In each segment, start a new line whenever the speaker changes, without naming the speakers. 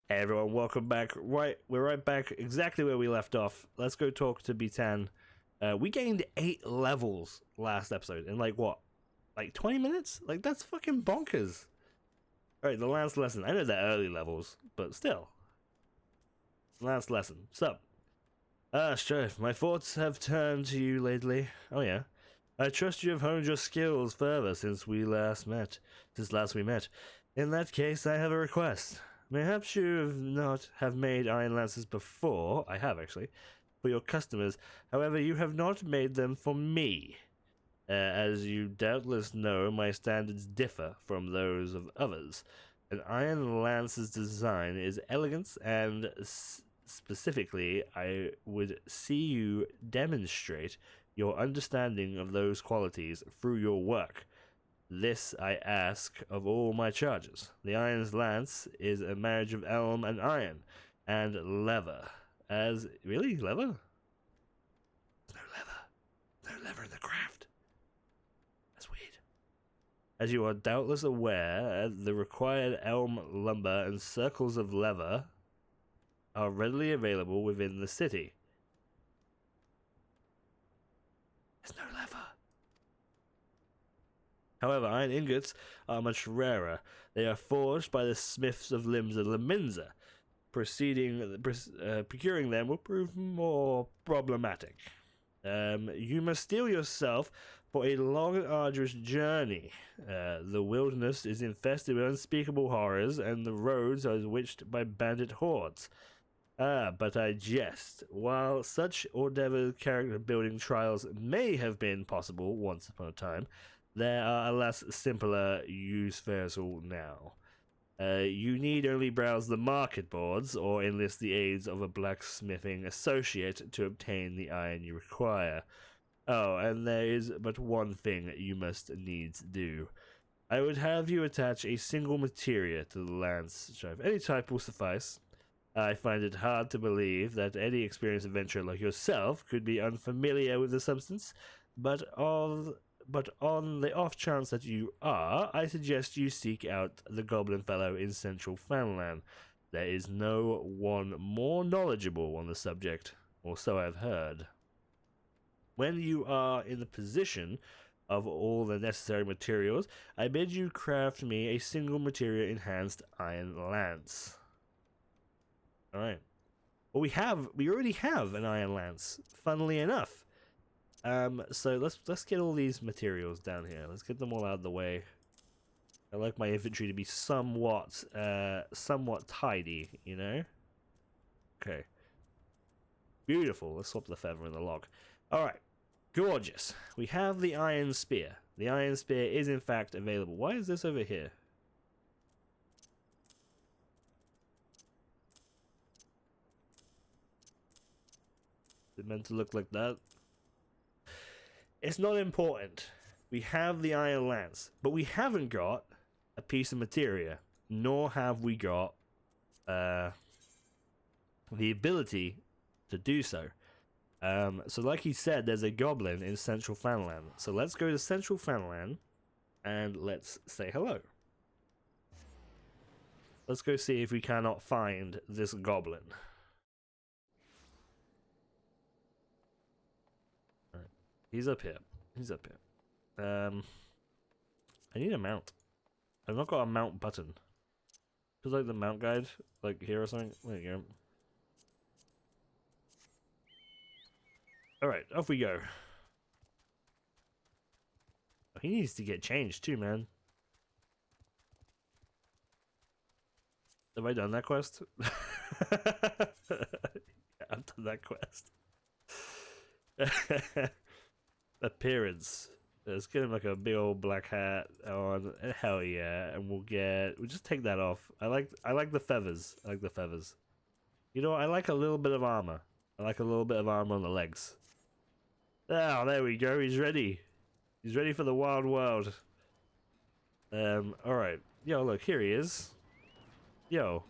Hey everyone, welcome back. We're right back exactly where we left off. Let's go talk to B10. We gained 8 levels last episode in like 20 minutes? Like that's fucking bonkers. Alright, the last lesson. I know they're early levels, but still. Last lesson. Sup? Strife, my thoughts have turned to you lately. Oh yeah. I trust you have honed your skills further since last we met. In that case, I have a request. Perhaps you have not made iron lances before. I have, actually. For your customers. However, you have not made them for me. As you doubtless know, my standards differ from those of others. An iron lance's design is elegant, and specifically, I would see you demonstrate your understanding of those qualities through your work. This I ask of all my charges. The iron's lance is a marriage of elm and iron, and leather. Really? Leather? There's no leather. No leather in the craft. That's weird. As you are doubtless aware, the required elm lumber and circles of leather are readily available within the city. There's no leather. However, iron ingots are much rarer. They are forged by the smiths of limbs of Leminza. Procuring them will prove more problematic. You must steel yourself for a long and arduous journey. The wilderness is infested with unspeakable horrors, and the roads are witched by bandit hordes. But I jest. While such ordeal character-building trials may have been possible once upon a time, there are alas simpler useful now. You need only browse the market boards or enlist the aids of a blacksmithing associate to obtain the iron you require. Oh, and there is but one thing you must needs do. I would have you attach a single materia to the lance strife. Any type will suffice. I find it hard to believe that any experienced adventurer like yourself could be unfamiliar with the substance, but on the off chance that you are, I suggest you seek out the Goblin Fellow in Central Fanland. There is no one more knowledgeable on the subject, or so I've heard. When you are in the position of all the necessary materials, I bid you craft me a single materia enhanced iron lance. Alright. Well, we already have an iron lance, funnily enough. So let's get all these materials down here. Let's get them all out of the way. I like my infantry to be somewhat tidy, you know? Okay. Beautiful. Let's swap the feather in the log. Alright. Gorgeous. We have the iron spear. The iron spear is in fact available. Why is this over here? Is it meant to look like that? It's not important. We have the iron lance, but we haven't got a piece of materia, nor have we got the ability to do so. So like he said, there's a goblin in Central Fanland. So let's go to Central Fanland and let's say hello. Let's go see if we cannot find this goblin. Alright. He's up here. He's up here. I need a mount. I've not got a mount button. Just like the mount guide, like here or something. There you go. Alright, off we go. Oh, he needs to get changed too, man. Have I done that quest? Yeah, I've done that quest. Appearance. Let's get him like a big old black hat on. Hell yeah, and we'll just take that off. I like the feathers. I like the feathers. You know, I like a little bit of armor. I like a little bit of armor on the legs. Oh, there we go. He's ready. He's ready for the wild world. Alright. Yo, look, here he is. Yo.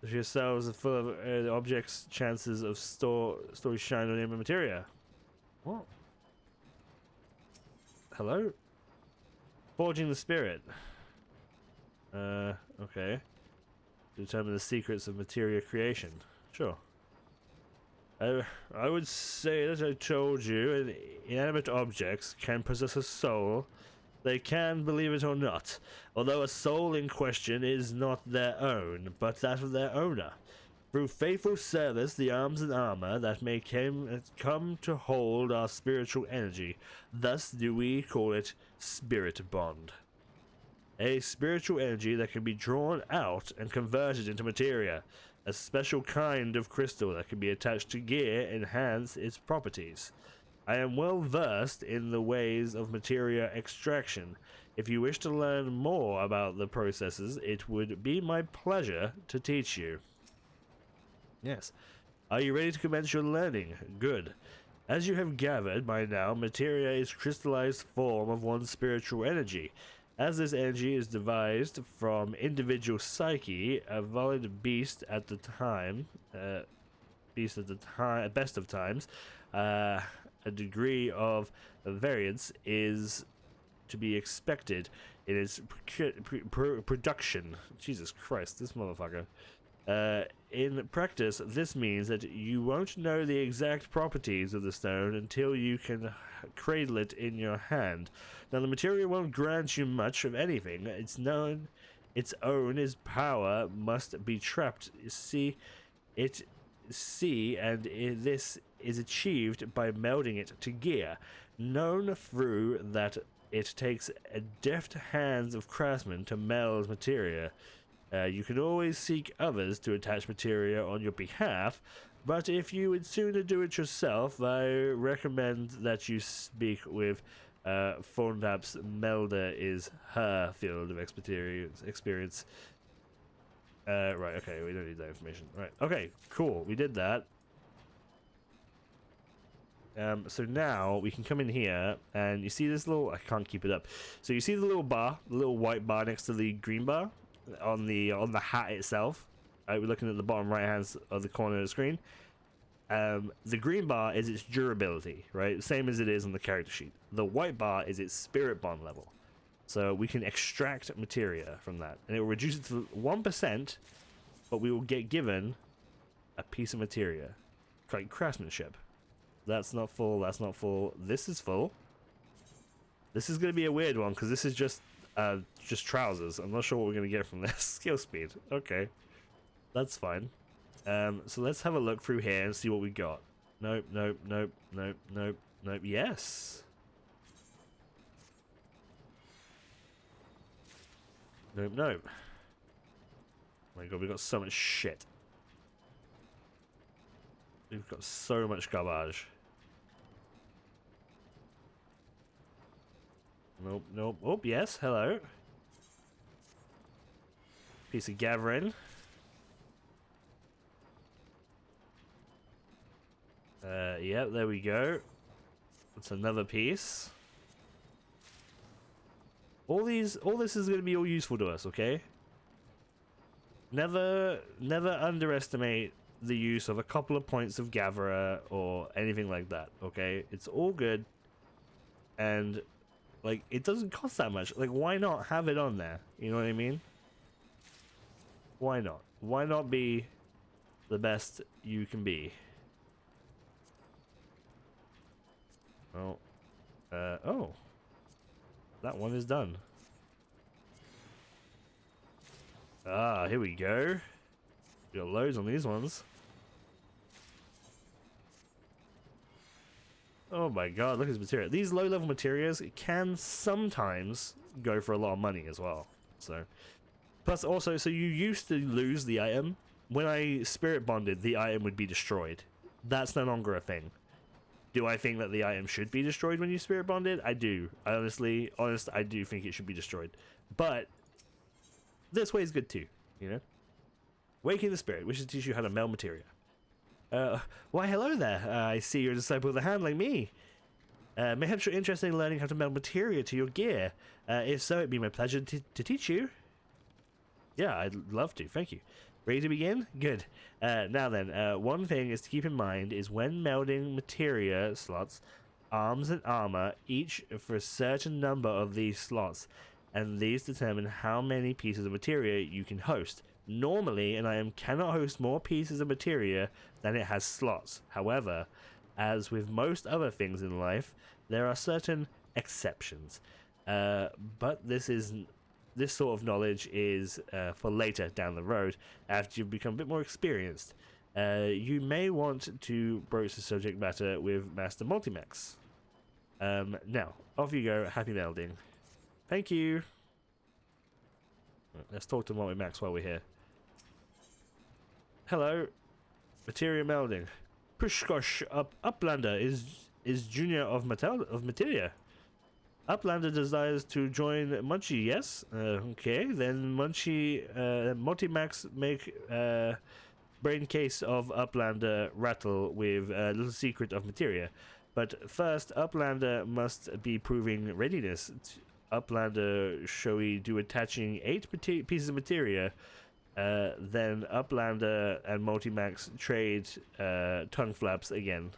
Yourselves are full of objects, chances of story shine on him and materia. What? Hello? Forging the spirit. Okay. determine the secrets of materia creation. Sure. I would say that I told you, inanimate objects can possess a soul. They can, believe it or not, although a soul in question is not their own, but that of their owner. Through faithful service, the arms and armor that may come to hold our spiritual energy. Thus do we call it spirit bond. A spiritual energy that can be drawn out and converted into materia. A special kind of crystal that can be attached to gear enhance its properties. I am well versed in the ways of materia extraction. If you wish to learn more about the processes, it would be my pleasure to teach you. Yes. Are you ready to commence your learning? Good. As you have gathered by now, materia is crystallized form of one's spiritual energy. As this energy is devised from individual psyche, a valid beast at the time, best of times, a degree of variance is to be expected in its production. Jesus Christ, this motherfucker. In practice, this means that you won't know the exact properties of the stone until you can cradle it in your hand. Now, the materia won't grant you much of anything. Its own power must be trapped. This is achieved by melding it to gear. Known through that it takes a deft hands of craftsmen to meld materia. You can always seek others to attach materia on your behalf, but if you would sooner do it yourself, I recommend that you speak with Thorndap's Melder is her field of experience. Right, okay, we don't need that information. Right, okay, cool, we did that. So now we can come in here, and you see this little, I can't keep it up. So you see the little bar, the little white bar next to the green bar? On the hat itself. We're looking at the bottom right hand of the corner of the screen. The green bar is its durability, right? Same as it is on the character sheet. The white bar is its spirit bond level. So we can extract materia from that, and it will reduce it to 1%, but we will get given a piece of materia. Like craftsmanship. That's not full, that's not full. This is full. This is going to be a weird one, because this is just trousers. I'm not sure what we're going to get from this. Skill speed. Okay. That's fine. So let's have a look through here and see what we got. Nope, nope, nope, nope, nope, nope. Yes. Nope, nope. Oh my god, we've got so much shit. We've got so much garbage. Nope, nope. Oh, yes, hello. Piece of gathering. Yeah, there we go. That's another piece. All this is going to be all useful to us, okay? Never underestimate the use of a couple of points of gatherer or anything like that, okay? It's all good. And like, it doesn't cost that much. Like, why not have it on there? You know what I mean? Why not? Why not be the best you can be? Oh. Oh. That one is done. Ah, here we go. We got loads on these ones. Oh my god, look at this materia. These low-level materials can sometimes go for a lot of money as well. So, plus also, so you used to lose the item. When I spirit bonded, the item would be destroyed. That's no longer a thing. Do I think that the item should be destroyed when you spirit bonded? I do. I I do think it should be destroyed. But this way is good too, you know? Waking the Spirit wishes to teach you how to meld materia. Why hello there. I see you're a disciple of the hand like me. Mayhaps you're interested in learning how to meld materia to your gear. If so, it'd be my pleasure to teach you. Yeah, I'd love to. Thank you. Ready to begin? Good. Now then, one thing is to keep in mind is when melding materia slots, arms and armor, each for a certain number of these slots, and these determine how many pieces of materia you can host. Normally, an item cannot host more pieces of materia than it has slots. However, as with most other things in life, there are certain exceptions. But this sort of knowledge is for later down the road, after you've become a bit more experienced. You may want to broach the subject matter with Master Multimax. Now, off you go. Happy melding. Thank you. Let's talk to Multimax while we're here. Hello. Materia melding. Pushkosh Uplander is junior of Materia. Uplander desires to join Munchie, yes? Okay, then Munchie, Multimax make brain case of Uplander rattle with little secret of Materia. But first, Uplander must be proving readiness. Uplander shall we do attaching 8 pieces of materia, then Uplander and Multimax trade tongue flaps again.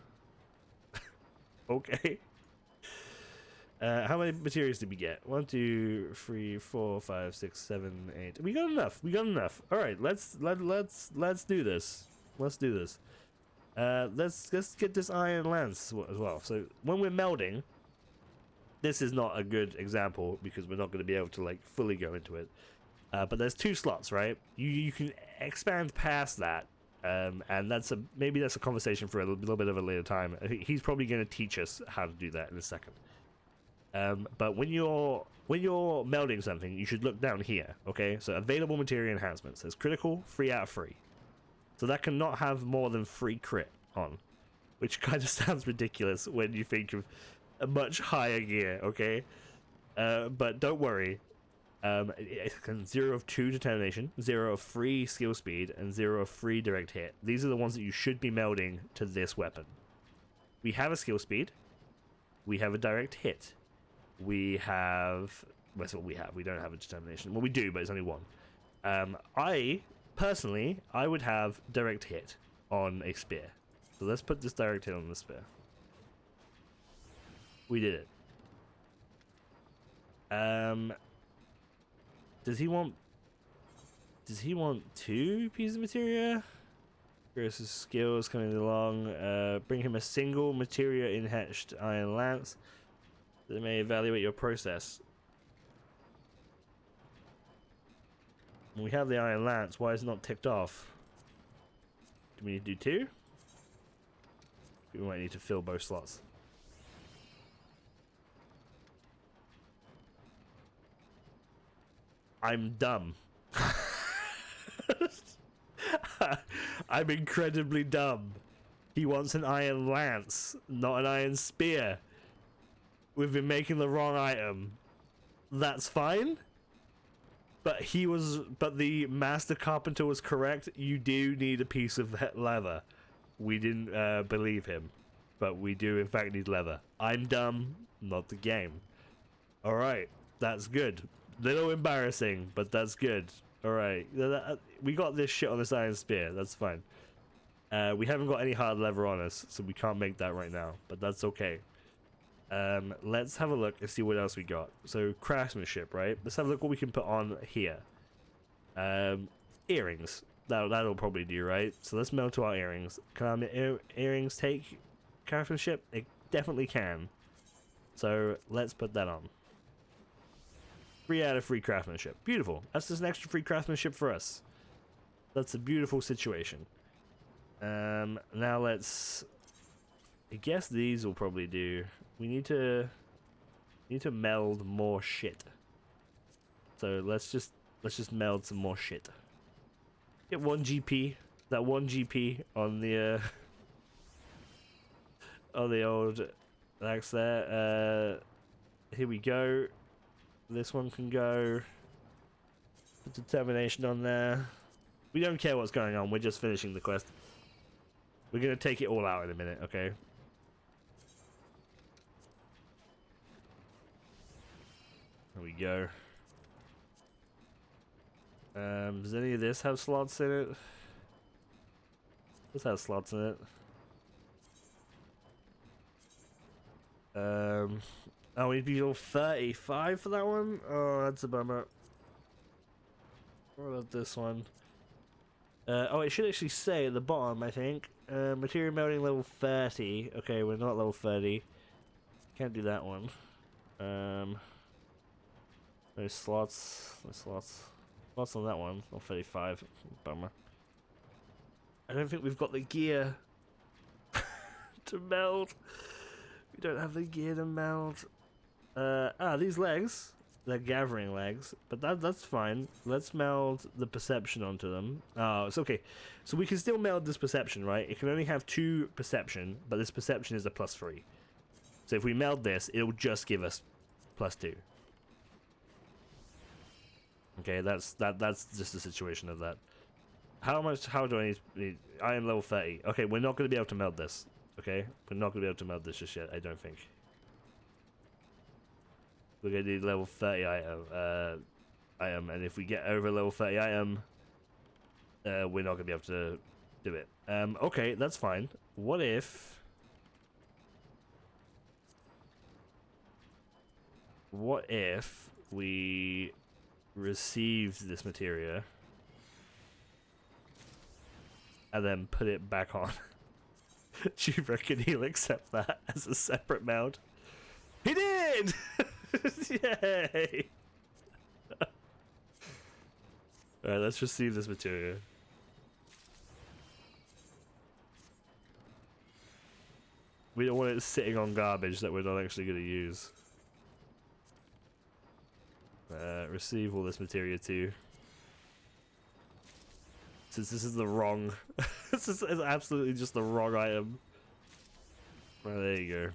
Okay. How many materials did we get? 1, 2, 3, 4, 5, 6, 7, 8. We got enough. We got enough. All right. Let's do this. Let's do this. Let's get this iron lance as well. So when we're melding, this is not a good example because we're not going to be able to like fully go into it. But there's 2 slots, right? You can expand past that, and maybe that's a conversation for a little bit of a later time. He's probably going to teach us how to do that in a second. But when you're melding something, you should look down here. Okay, so available materia enhancements. There's critical 3 out of 3. So that cannot have more than 3 crit on, which kind of sounds ridiculous when you think of a much higher gear. Okay, but don't worry. It can 0 of 2 determination, 0 of 3 skill speed, and 0 of 3 direct hit. These are the ones that you should be melding to this weapon. We have a skill speed. We have a direct hit. We have... That's what we have. We don't have a determination. Well, we do, but it's only 1. Personally, I would have direct hit on a spear. So let's put this direct hit on the spear. We did it. Does he want 2 pieces of materia? Versus skills coming along. Bring him a single materia enhatched iron lance. They may evaluate your process. We have the iron lance. Why is it not ticked off? Do we need to do 2? We might need to fill both slots. I'm dumb. I'm incredibly dumb. He wants an iron lance, not an iron spear. We've been making the wrong item. That's fine. But the master carpenter was correct. You do need a piece of leather. We didn't believe him, but we do in fact need leather. I'm dumb, not the game. All right, that's good. Little embarrassing, but that's good. All right, we got this shit on this iron spear. That's fine. We haven't got any hard leather on us, so we can't make that right now. But that's okay. Let's have a look and see what else we got. So craftsmanship, right? Let's have a look what we can put on here. Earrings. That'll probably do, right? So let's meld to our earrings. Can our earrings take craftsmanship? They definitely can. So let's put that on. 3 out of 3 craftsmanship. Beautiful. That's just an extra 3 craftsmanship for us. That's a beautiful situation. Now let's... I guess these will probably do. We need to meld more shit. So let's just meld some more shit. Get 1 GP. That 1 GP on the on the old axe there. Here we go. This one can go. Put determination on there. We don't care what's going on. We're just finishing the quest. We're gonna take it all out in a minute, okay? There we go. Does any of this have slots in it? This has slots in it. Oh, we'd be all 35 for that one? Oh, that's a bummer. What about this one? Oh, it should actually say at the bottom, I think. Material melding level 30. Okay, we're not level 30. Can't do that one. There's slots. There's slots. Slots on that one. Not 35. Bummer. I don't think we've got the gear to meld. We don't have the gear to meld. These legs. They're gathering legs, but that's fine. Let's meld the perception onto them. Oh, it's okay. So we can still meld this perception, right? It can only have 2 perception, but this perception is a +3. So if we meld this, it'll just give us +2. Okay, that's just the situation of that. How do I need? I am level 30. Okay, we're not going to be able to meld this. Okay, we're not going to be able to meld this just yet. I don't think. We're going to need level 30 item, and if we get over level 30 item, we're not going to be able to do it. Okay, that's fine. What if we receive this materia and then put it back on? Do you reckon he'll accept that as a separate meld? He did! Yay! Alright, let's receive this materia. We don't want it sitting on garbage that we're not actually going to use. Receive all this materia too. Since this is the wrong... this is absolutely just the wrong item. Well, there you go.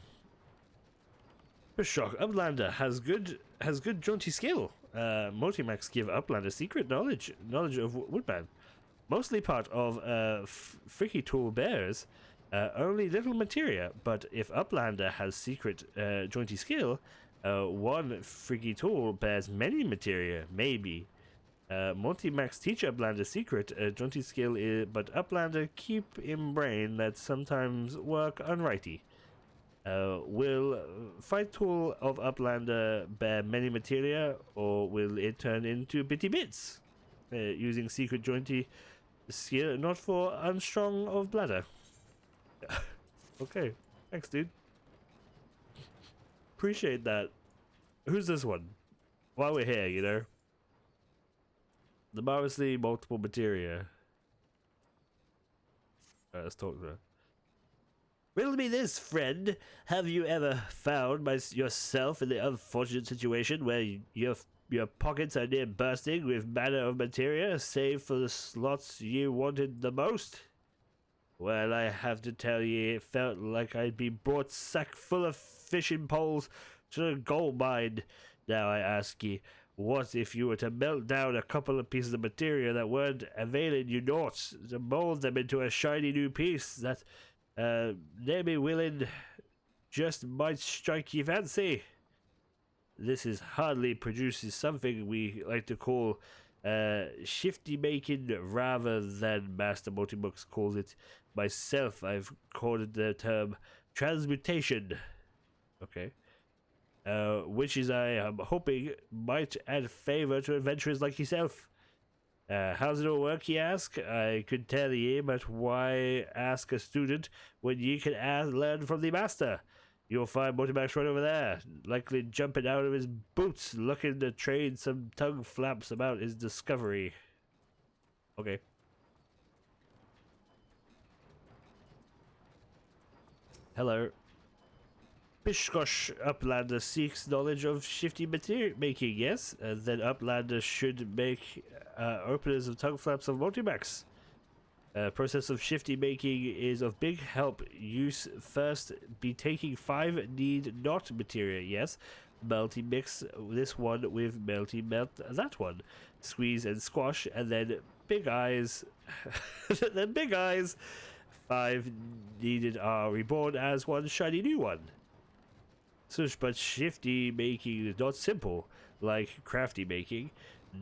Shock. Uplander has good jaunty skill. Multimax give Uplander secret knowledge of woodman. Mostly part of freaky tool bears. Only little materia, but if Uplander has secret jaunty skill, one freaky tool bears many materia, maybe. Multimax teach Uplander secret jaunty skill, but Uplander keep in brain that sometimes work unrighty. Will fight tool of Uplander bear many materia, or will it turn into bitty bits? Using secret jaunty skill, not for unstrong of bladder. Okay, thanks, dude. Appreciate that. Who's this one? While we're here, you know. The marvelously multiple materia. Let's talk to her. Riddle me this, friend. Have you ever found yourself in the unfortunate situation where your pockets are near bursting with manner of materia, save for the slots you wanted the most? Well, I have to tell ye, it felt like I'd be brought sack full of fishing poles to a gold mine. Now I ask ye, what if you were to melt down a couple of pieces of materia that weren't availing you naught, to mold them into a shiny new piece that... Name willing, just might strike ye fancy. This is hardly produces something we like to call shifty making rather than Master Multibooks calls it. Myself, I've called it the term transmutation. Okay. Which is, I am hoping, might add favor to adventurers like yourself. How's it all work, ye ask? I could tell ye, but why ask a student when ye can learn from the master? You'll find Multimax right over there, likely jumping out of his boots, looking to trade some tongue flaps about his discovery. Okay. Hello. Pishkosh Uplander seeks knowledge of shifty material making, yes? Then Uplander should make openers of tongue flaps of Multimax. Process of shifty making is of big help. Use first be taking 5 need not materia, yes? Melty mix this one with melty melt that one. Squeeze and squash, and then big eyes. Then big eyes. 5 needed are reborn as one shiny new one. But shifty making is not simple, like crafty making.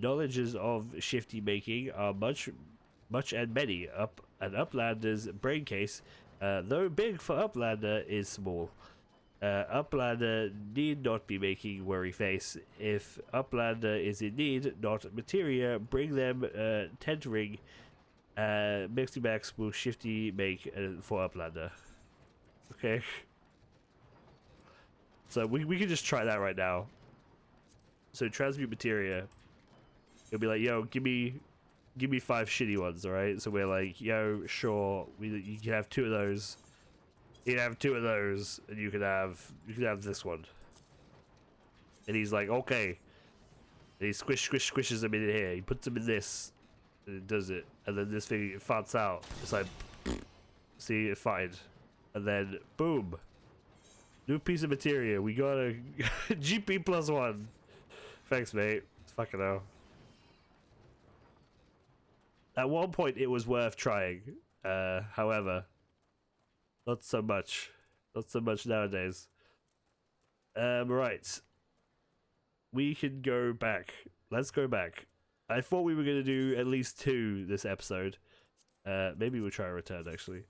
Knowledges of shifty making are much and many. An Uplander's brain case, though big for Uplander, is small. Uplander need not be making worry face. If Uplander is in need, not materia, bring them tentering Mixty Max will shifty make for Uplander. Okay. So we can just try that right now. So transmute materia. It'll be like, yo, give me 5 shitty ones, alright? So we're like, yo, sure, you can have 2 of those. You can have 2 of those, and you can have this one. And he's like, okay. And he squishes them in here. He puts them in this, and it does it. And then this thing, it farts out. It's like, see, it farted. And then, boom. New piece of materia. We got a GP +1. Thanks, mate. Fucking hell. At one point, it was worth trying. However, not so much. Not so much nowadays. Right. We can go back. Let's go back. I thought we were going to do at least 2 this episode. Maybe we'll try a return, actually.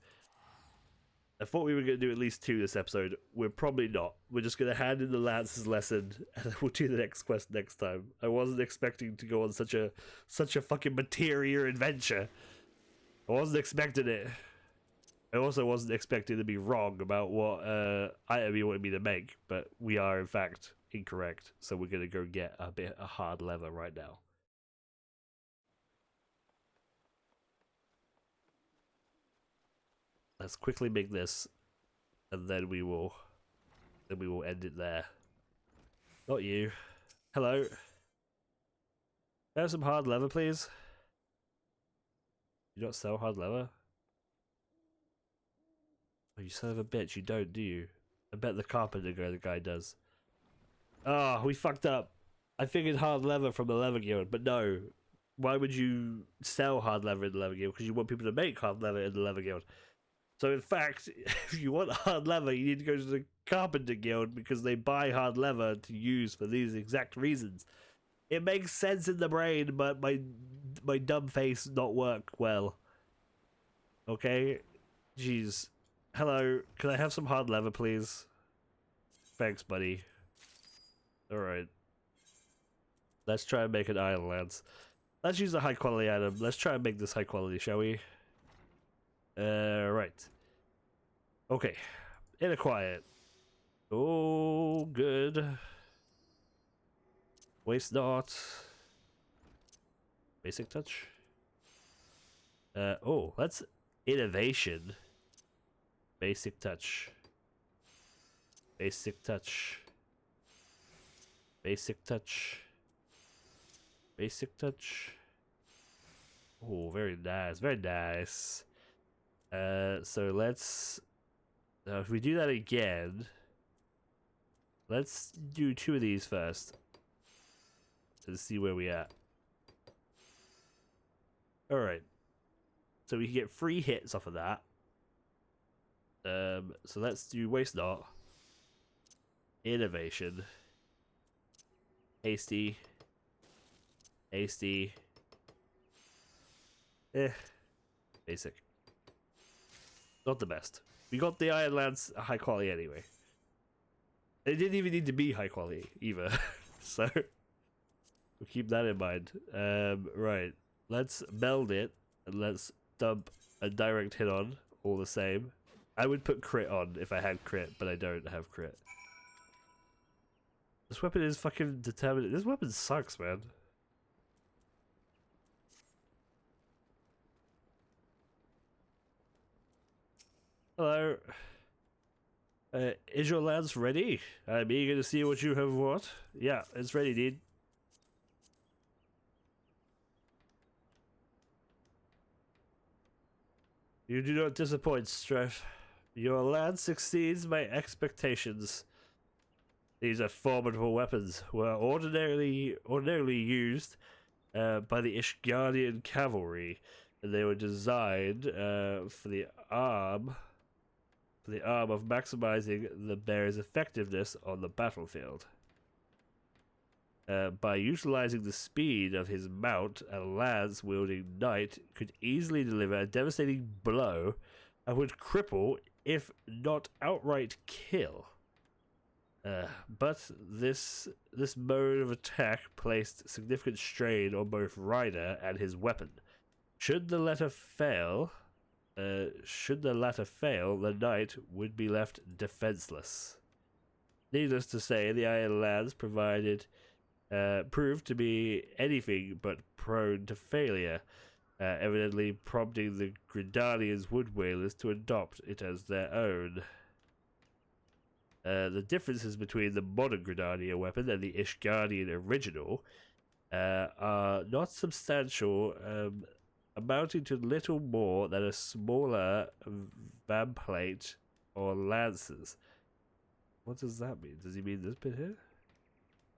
I thought we were going to do at least 2 this episode. We're probably not. We're just going to hand in the Lance's lesson, and we'll do the next quest next time. I wasn't expecting to go on such a fucking materia adventure. I wasn't expecting it. I also wasn't expecting to be wrong about what item you wanted me to make, but we are in fact incorrect. So we're going to go get a hard lever right now. Let's quickly make this, and then we will end it there. Not you. Hello. Can I have some hard leather, please? You don't sell hard leather? Oh, you son of a bitch! You don't, do you? I bet the carpenter guy does. Ah, we fucked up. I figured hard leather from the leather guild, but no. Why would you sell hard leather in the leather guild? Because you want people to make hard leather in the leather guild. So in fact, if you want hard leather, you need to go to the Carpenter Guild because they buy hard leather to use for these exact reasons. It makes sense in the brain, but my dumb face not work well. Okay? Jeez. Hello, can I have some hard leather, please? Thanks, buddy. Alright. Let's try and make an iron lance. Let's use a high quality item. Let's try and make this high quality, shall we? Right. Okay. Inner quiet. Oh, good. Waste not. Basic touch. Oh, that's innovation. Basic touch. Basic touch. Basic touch. Basic touch. Oh, very nice. Very nice. So let's if we do that again, let's do 2 of these first and see where we at. Alright, so we can get 3 hits off of that. So let's do waste not, innovation, hasty, basic. Not the best. We got the Iron Lance high quality anyway. It didn't even need to be high quality either. So we'll keep that in mind. Right. Let's meld it and let's dump a direct hit on all the same. I would put crit on if I had crit, but I don't have crit. This weapon is fucking determined. This weapon sucks, man. Hello. Is your lance ready? I'm eager to see what you have wrought. Yeah, it's ready, dude. You do not disappoint, Strife. Your lance exceeds my expectations. These are formidable weapons. Were ordinarily used by the Ishgardian cavalry, and they were designed for the arm of maximizing the bearer's effectiveness on the battlefield. By utilizing the speed of his mount, a lance-wielding knight could easily deliver a devastating blow and would cripple, if not outright kill. But this mode of attack placed significant strain on both Ryder and his weapon. Should the latter fail, the knight would be left defenseless. Needless to say, the Iron Lands proved to be anything but prone to failure, evidently prompting the Gridanians wood whalers to adopt it as their own. The differences between the modern Gridania weapon and the Ishgardian original are not substantial, amounting to little more than a smaller vamplate or lances. What does that mean? Does he mean this bit here?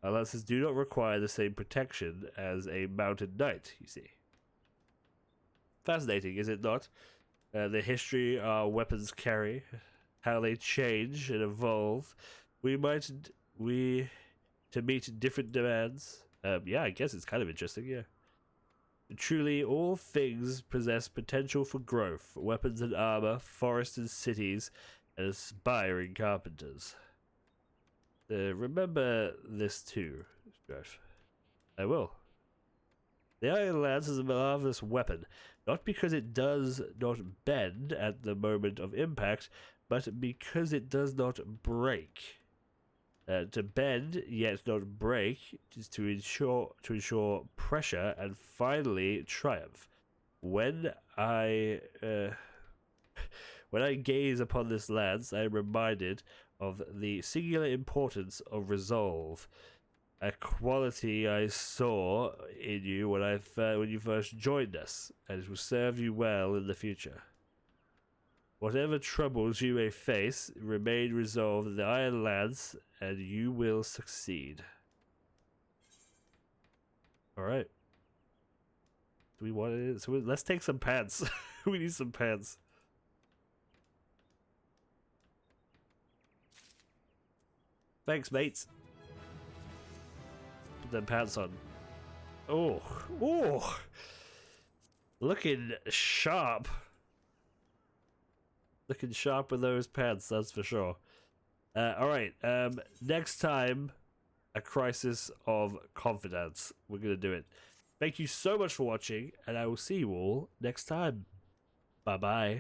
Lances do not require the same protection as a mounted knight, you see. Fascinating, is it not? The history our weapons carry, how they change and evolve. To meet different demands. Yeah, I guess it's kind of interesting, yeah. Truly, all things possess potential for growth. Weapons and armor, forests and cities, and aspiring carpenters. Remember this too, Strife. I will. The Iron Lance is a marvelous weapon, not because it does not bend at the moment of impact, but because it does not break. To bend yet not break is to ensure pressure and finally triumph. When I gaze upon this lance, I am reminded of the singular importance of resolve, a quality I saw in you when you first joined us, and it will serve you well in the future. Whatever troubles you may face, remain resolved in the Iron Lance, and you will succeed. Alright. Do we want it? So let's take some pants. We need some pants. Thanks, mates. Put them pants on. Oh. Oh. Looking sharp. Looking sharp with those pants, that's for sure. Alright, next time, a crisis of confidence. We're gonna do it. Thank you so much for watching, and I will see you all next time. Bye-bye.